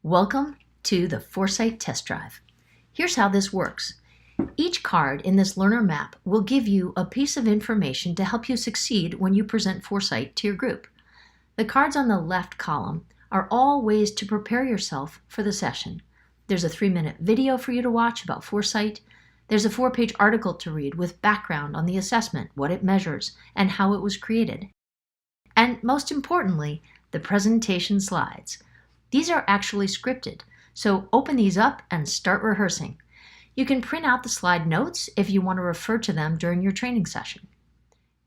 Welcome to the FourSight test drive. Here's how this works. Each card in this learner map will give you a piece of information to help you succeed when you present FourSight to your group. The cards on the left column are all ways to prepare yourself for the session. There's a 3-minute video for you to watch about FourSight. There's a 4-page article to read with background on the assessment, what it measures, and how it was created. And most importantly, the presentation slides. These are actually scripted, so open these up and start rehearsing. You can print out the slide notes if you want to refer to them during your training session.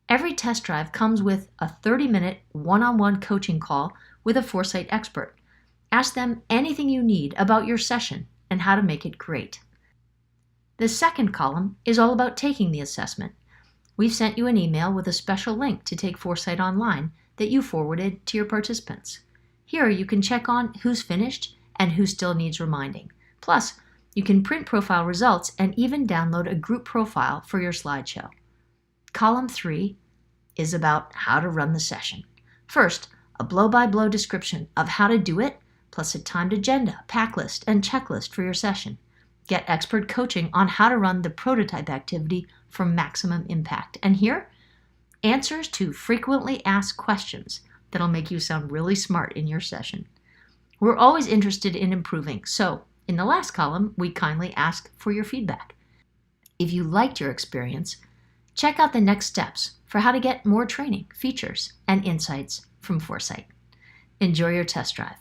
Every test drive comes with a 30-minute one-on-one coaching call with a FourSight expert. Ask them anything you need about your session and how to make it great. The second column is all about taking the assessment. We've sent you an email with a special link to take FourSight online that you forwarded to your participants. Here you can check on who's finished and who still needs reminding. Plus, you can print profile results and even download a group profile for your slideshow. Column 3 is about how to run the session. First, a blow-by-blow description of how to do it, plus a timed agenda, pack list, and checklist for your session. Get expert coaching on how to run the prototype activity for maximum impact. And here, answers to frequently asked questions that'll make you sound really smart in your session. We're always interested in improving, so in the last column, we kindly ask for your feedback. If you liked your experience, check out the next steps for how to get more training, features, and insights from FourSight. Enjoy your test drive.